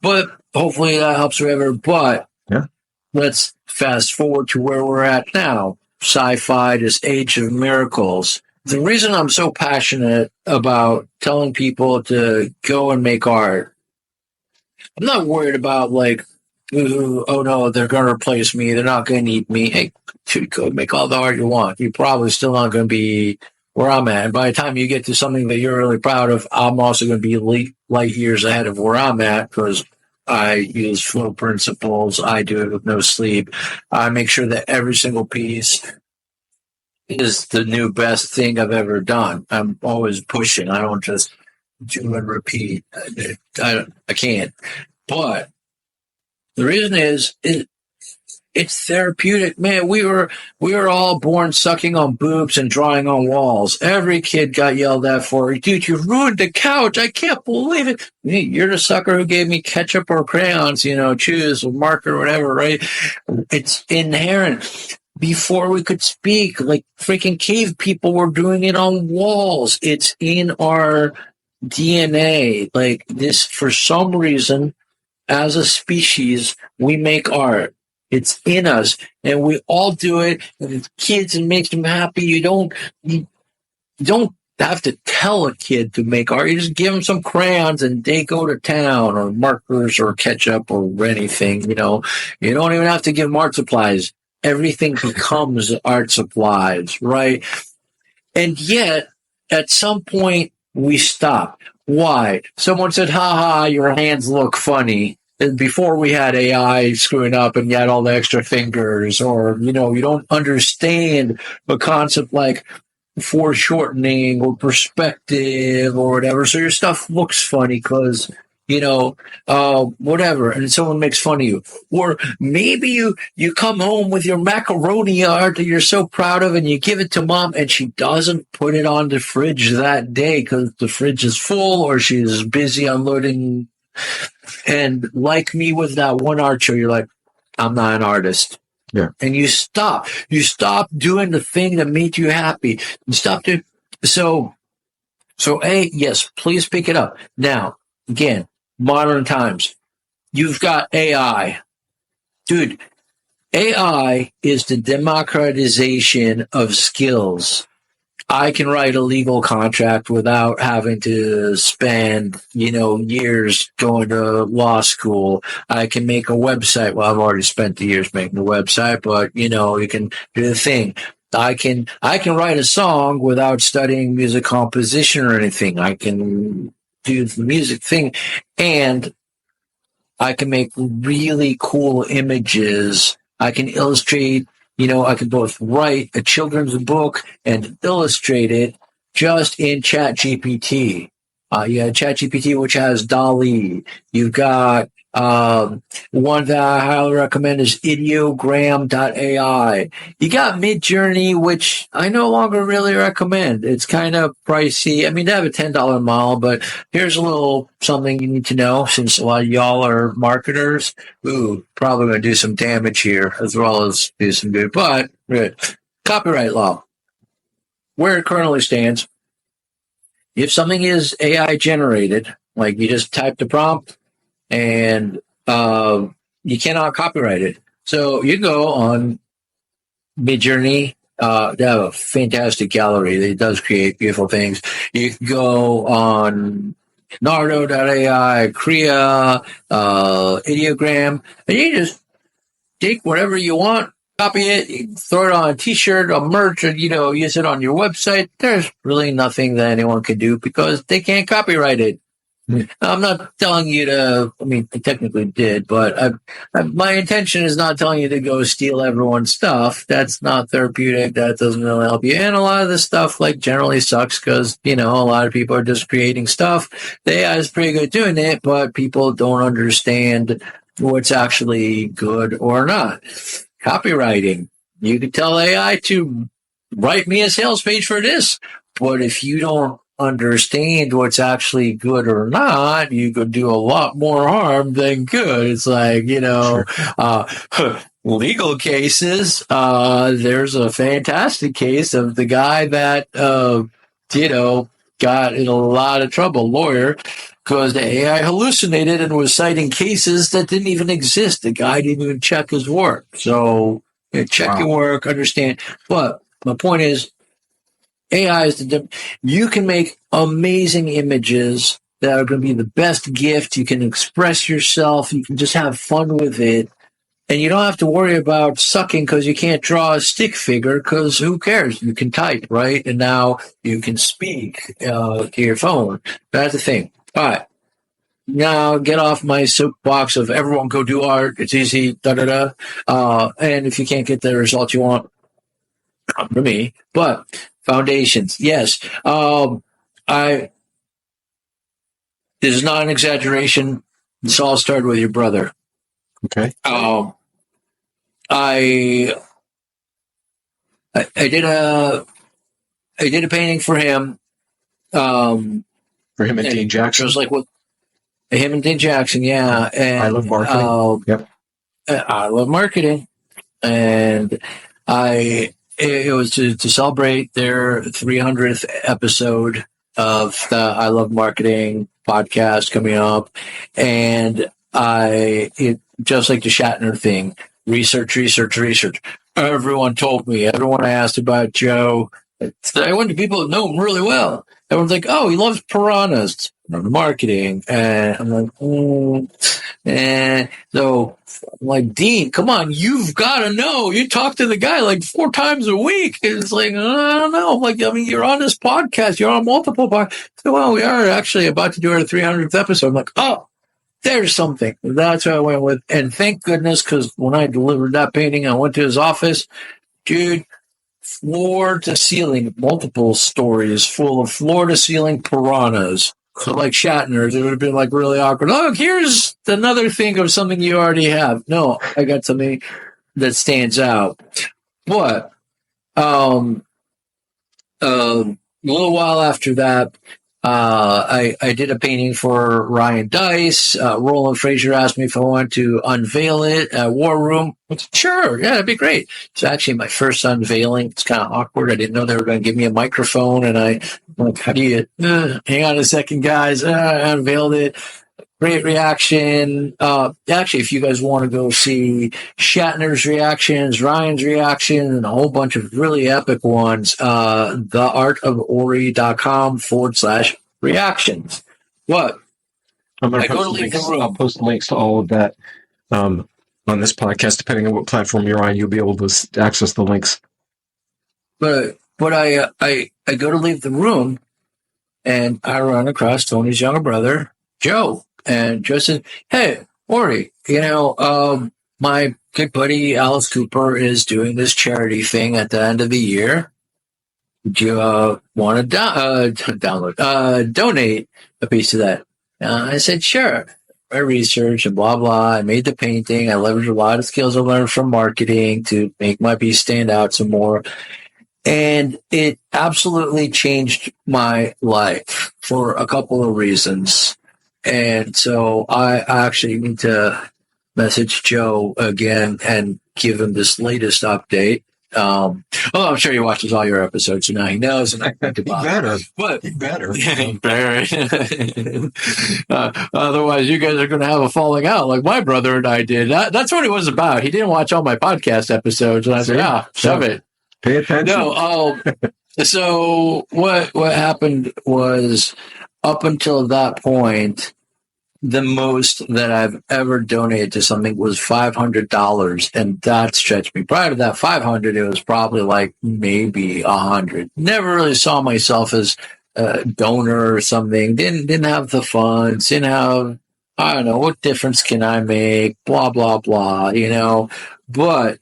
But hopefully that helps forever. But let's fast forward to where we're at now. Sci-fi, this age of miracles. The reason I'm so passionate about telling people to go and make art, I'm not worried about like, oh no, they're going to replace me. They're not going to need me. Hey, dude, go make all the art you want. You're probably still not going to be where I'm at. And by the time you get to something that you're really proud of, I'm also going to be light years ahead of where I'm at, because I use flow principles. I do it with no sleep. I make sure that every single piece is the new best thing I've ever done. I'm always pushing. I don't just do and repeat. I can't. But the reason is it's therapeutic. Man, we were all born sucking on boobs and drawing on walls. Every kid got yelled at for, dude, you ruined the couch. I can't believe it. You're the sucker who gave me ketchup or crayons, choose a marker or whatever, right? It's inherent. Before we could speak, like freaking cave people were doing it on walls. It's in our DNA. Like this, for some reason, as a species, we make art. It's in us, and we all do it. And it's kids, and makes them happy. You don't have to tell a kid to make art. You just give them some crayons, and they go to town, or markers, or ketchup, or anything. You don't even have to give them art supplies. Everything becomes art supplies, right? And yet, at some point, we stop. Why? Someone said, ha, your hands look funny. And before we had AI screwing up and you had all the extra fingers, or, you don't understand a concept like foreshortening or perspective or whatever. So your stuff looks funny because, whatever. And someone makes fun of you. Or maybe you come home with your macaroni art that you're so proud of, and you give it to mom, and she doesn't put it on the fridge that day because the fridge is full, or she's busy unloading. And like me with that one art show, you're like, I'm not an artist. Yeah. And you stop doing the thing that made you happy. You stop doing. So yes, please pick it up. Now, again, modern times, you've got AI. Dude, AI is the democratization of skills. I can write a legal contract without having to spend, years going to law school. I can make a website. Well, I've already spent the years making a website, but you can do the thing. I can write a song without studying music composition or anything. I can do the music thing, and I can make really cool images. I can illustrate. I can both write a children's book and illustrate it just in ChatGPT. You have ChatGPT, which has DALL-E. You've got One that I highly recommend is ideogram.ai. You got Midjourney, which I no longer really recommend. It's kind of pricey. I mean, they have a $10 model, but here's a little something you need to know since a lot of y'all are marketers. Ooh, probably going to do some damage here as well as do some good. But copyright law, where it currently stands, if something is AI generated, like you just type the prompt and you cannot copyright it. So you go on Midjourney. They have a fantastic gallery that does create beautiful things. You can go on Nardo.ai, Krea, Ideogram, and you just take whatever you want, copy it, you can throw it on a t-shirt, a merch, or, use it on your website. There's really nothing that anyone can do because they can't copyright it. I'm not telling you to, I mean, I technically did, but my intention is not telling you to go steal everyone's stuff. That's not therapeutic. That doesn't really help you. And a lot of this stuff, generally sucks because, a lot of people are just creating stuff. The AI is pretty good at doing it, but people don't understand what's actually good or not. Copywriting. You could tell AI to write me a sales page for this, but if you don't understand what's actually good or not, you could do a lot more harm than good. It's like, legal cases. There's a fantastic case of the guy that, got in a lot of trouble, lawyer, because the AI hallucinated and was citing cases that didn't even exist. The guy didn't even check his work. So check your work, understand. But my point is, AI is you can make amazing images that are going to be the best gift. You can express yourself. You can just have fun with it. And you don't have to worry about sucking because you can't draw a stick figure because who cares? You can type, right? And now you can speak to your phone. That's the thing. All right. Now get off my soapbox of everyone go do art. It's easy, da-da-da. And if you can't get the result you want, come to me. But foundations, yes. This is not an exaggeration. This all started with your brother. Okay. I did a painting for him. For him and Dean Jackson. It was like what him and Dean Jackson, yeah. And I love marketing. Yep. I love marketing, and it was to celebrate their 300th episode of the I Love Marketing podcast coming up, and just like the Shatner thing, research. Everyone told me. Everyone I asked about Joe. I went to people that know him really well. Everyone's like, "Oh, he loves piranhas." The marketing, and I'm like, and so I'm like, Dean, come on, you've got to know. You talk to the guy like 4 times a week. It's like, I don't know. I'm like, I mean, you're on this podcast. You're on multiple podcasts. So, well, we are actually about to do our 300th episode. I'm like, oh, there's something. That's what I went with. And thank goodness, because when I delivered that painting, I went to his office. Dude, floor to ceiling, multiple stories full of floor to ceiling piranhas. So like Shatner, it would have been like really awkward. Oh, here's another thing of something you already have. No, I got something that stands out. But a little while after that, I did a painting for Ryan Dice. Roland Frazier asked me if I wanted to unveil it at War Room. I said, sure, yeah, that'd be great. It's actually my first unveiling. It's kind of awkward. I didn't know they were going to give me a microphone, and I'm like, how do you, hang on a second, guys. I unveiled it. Great reaction. Actually, if you guys want to go see Shatner's reactions, Ryan's reaction, and a whole bunch of really epic ones, theartofori.com/reactions. What? I'm going to I'll post links to all of that on this podcast, depending on what platform you're on. You'll be able to access the links. But I go to leave the room, and I run across Tony's younger brother, Joe. And Joe said, hey, Ori, my good buddy Alice Cooper is doing this charity thing at the end of the year. Would you want to donate a piece of that? I said, sure. my research and blah, blah. I made the painting. I leveraged a lot of skills I learned from marketing to make my piece stand out some more. And it absolutely changed my life for a couple of reasons. And so I actually need to message Joe again and give him this latest update. I'm sure he watches all your episodes, so now he knows. And I think about He better. Otherwise, you guys are going to have a falling out like my brother and I did. That's what it was about. He didn't watch all my podcast episodes, and I said, shove it. Pay attention. No, so what happened was, up until that point, the most that I've ever donated to something was $500, and that stretched me. Prior to that $500, it was probably like maybe $100. Never really saw myself as a donor or something. Didn't have the funds. Didn't have, I don't know, what difference can I make? Blah blah blah. But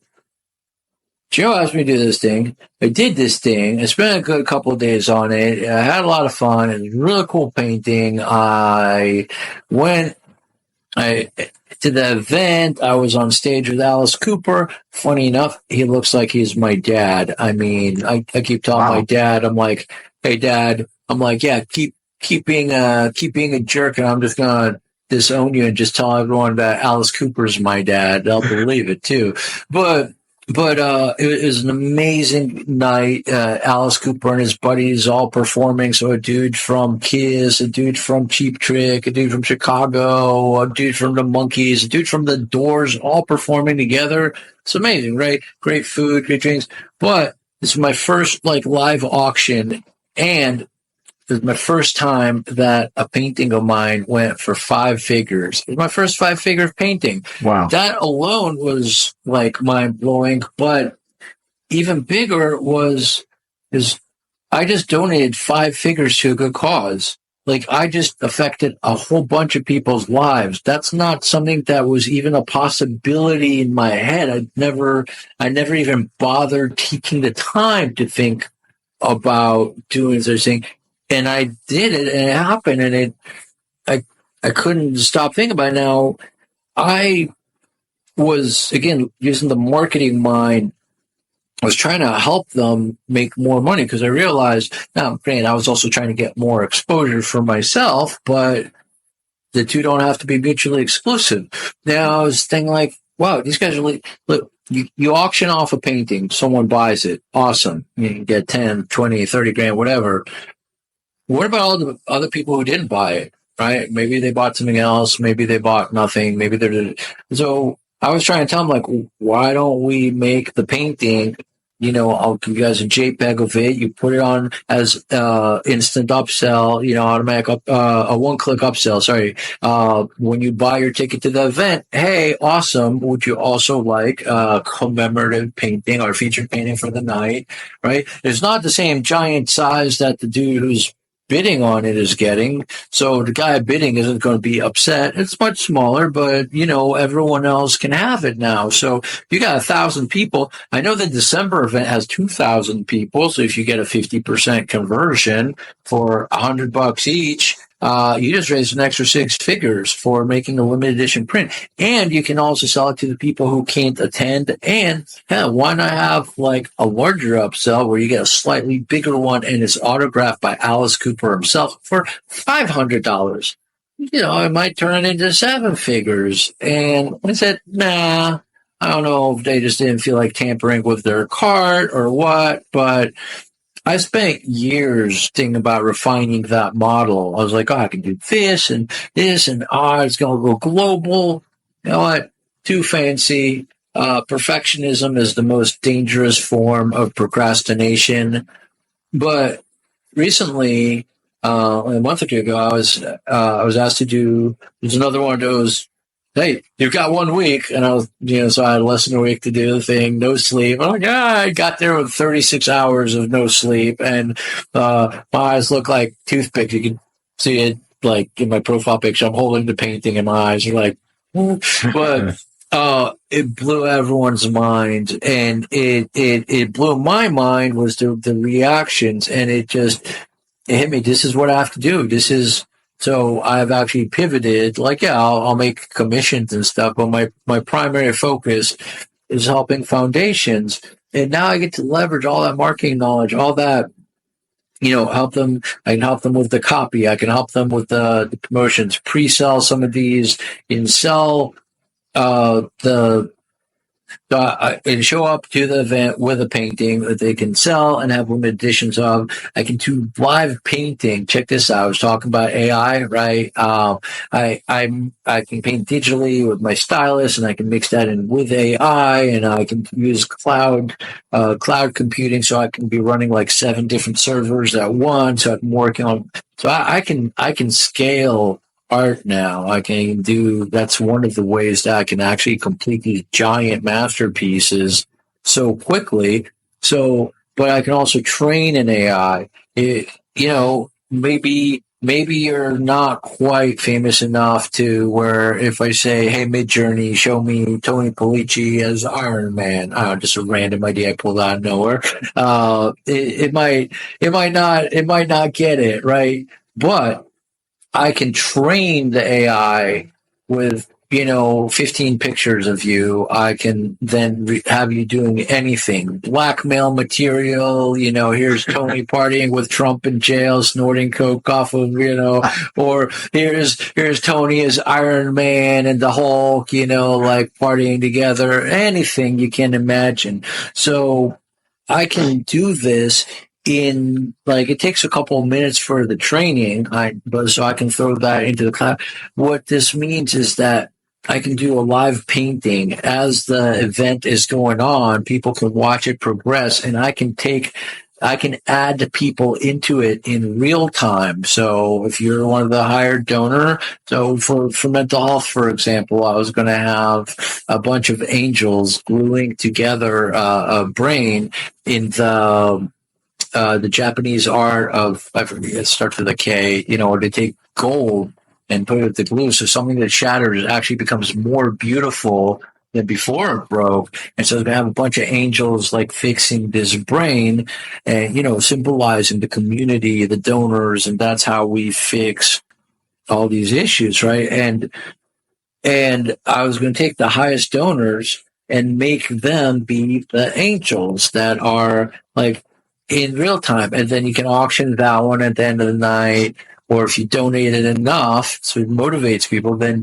Joe asked me to do this thing. I did this thing. I spent a good couple of days on it. I had a lot of fun. It was a really cool painting. I did the event. I was on stage with Alice Cooper. Funny enough, he looks like he's my dad. I mean, I keep telling my dad, I'm like, hey, Dad. I'm like, yeah, keep being a jerk, and I'm just going to disown you and just tell everyone that Alice Cooper's my dad. They'll believe it, too. But it was an amazing night. Alice Cooper and his buddies all performing. So a dude from Kiss, a dude from Cheap Trick, a dude from Chicago, a dude from the Monkees, a dude from the Doors, all performing together. It's amazing, right? Great food, great drinks. But this is my first live auction, and it was my first time that a painting of mine went for 5 figures. It was my first 5-figure painting. Wow. That alone was mind-blowing, but even bigger is I just donated 5 figures to a good cause. I just affected a whole bunch of people's lives. That's not something that was even a possibility in my head. I never even bothered taking the time to think about doing this thing. And I did it, and it happened, and I couldn't stop thinking about it. Now, I was, again, using the marketing mind. I was trying to help them make more money, because I realized, now, granted, I was also trying to get more exposure for myself, but the two don't have to be mutually exclusive. Now, I was thinking wow, these guys are look, you auction off a painting, someone buys it, awesome. You can get 10, 20, 30 grand, whatever. What about all the other people who didn't buy it, right? Maybe they bought something else. Maybe they bought nothing. Maybe they're... So I was trying to tell them, why don't we make the painting, I'll give you guys a JPEG of it. You put it on as instant upsell, automatic a one-click upsell, sorry. When you buy your ticket to the event, hey, awesome. Would you also like a commemorative painting or featured painting for the night, right? It's not the same giant size that the dude who's bidding on it is getting. So the guy bidding isn't going to be upset. It's much smaller, but everyone else can have it now. So if you got 1,000 people, I know the December event has 2,000 people. So if you get a 50% conversion for $100 each, you just raised an extra 6 figures for making a limited edition print. And you can also sell it to the people who can't attend. And why not have a larger upsell where you get a slightly bigger one and it's autographed by Alice Cooper himself for $500? I might turn it into 7 figures. And I said, nah, I don't know if they just didn't feel like tampering with their cart or what, but I spent years thinking about refining that model. I was like, I can do this, and it's going to go global. You know what? Too fancy. Perfectionism is the most dangerous form of procrastination. But recently, a month or two ago, I was asked to do, there's another one of those, hey, you've got 1 week. And I was, so I had less than a week to do the thing, no sleep. I'm like, I got there with 36 hours of no sleep. And my eyes look like toothpicks. You can see it in my profile picture. I'm holding the painting and my eyes are like, but it blew everyone's mind. And it blew my mind was the reactions. And it hit me. This is what I have to do. This is So I've actually pivoted, like, yeah, I'll make commissions and stuff, but my primary focus is helping foundations. And now I get to leverage all that marketing knowledge, all that, help them. I can help them with the copy. I can help them with the promotions, pre-sell some of these, and sell and show up to the event with a painting that they can sell and have limited editions of. I can do live painting. Check this out. I was talking about AI, right? I can paint digitally with my stylus, and I can mix that in with AI, and I can use cloud computing, so I can be running like 7 different servers at once. So I'm working on. So I can scale art now. That's one of the ways that I can actually complete these giant masterpieces so quickly. But I can also train an AI. Maybe you're not quite famous enough to where if I say, hey, Midjourney, show me Tony Pollicci as Iron Man, just a random idea I pulled out of nowhere. It might not get it right, but I can train the AI with, 15 pictures of you. I can then have you doing anything. Blackmail material, here's Tony partying with Trump in jail, snorting coke off of, or here's Tony as Iron Man and the Hulk, like partying together. Anything you can imagine. So I can do this it takes a couple of minutes for the training, so I can throw that into the cloud. What this means is that I can do a live painting as the event is going on. People can watch it progress, and I can add people into it in real time. So if you're one of the hired donor, so for mental health, for example, I was going to have a bunch of angels gluing together a brain in the Japanese art of, I forget, it starts with a K, they take gold and put it with the glue. So something that shatters actually becomes more beautiful than before it broke. And so they're going to have a bunch of angels like fixing this brain and, symbolizing the community, the donors. And that's how we fix all these issues, right? And I was going to take the highest donors and make them be the angels that are like in real time. And then you can auction that one at the end of the night. Or if you donated enough, so it motivates people, then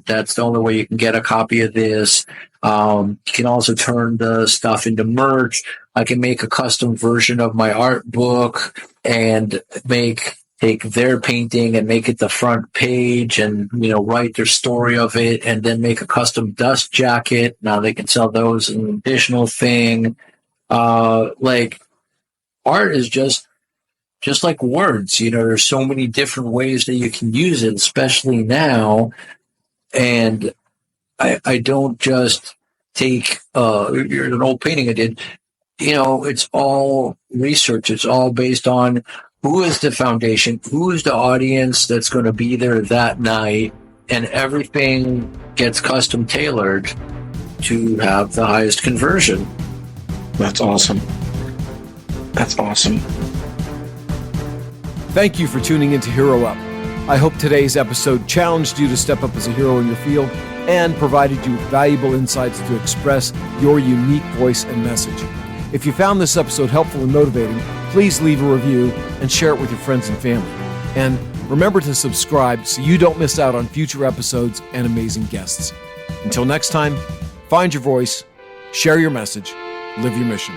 that's the only way you can get a copy of this. You can also turn the stuff into merch. I can make a custom version of my art book and take their painting and make it the front page and, write their story of it and then make a custom dust jacket. Now they can sell those as an additional thing. Art is just like words, there's so many different ways that you can use it, especially now. And I don't just take an old painting I did. It's all research. It's all based on who is the foundation, who is the audience that's going to be there that night, and everything gets custom tailored to have the highest conversion. That's awesome. That's awesome. Thank you for tuning into Hero Up. I hope today's episode challenged you to step up as a hero in your field and provided you with valuable insights to express your unique voice and message. If you found this episode helpful and motivating, please leave a review and share it with your friends and family. And remember to subscribe so you don't miss out on future episodes and amazing guests. Until next time, find your voice, share your message, live your mission.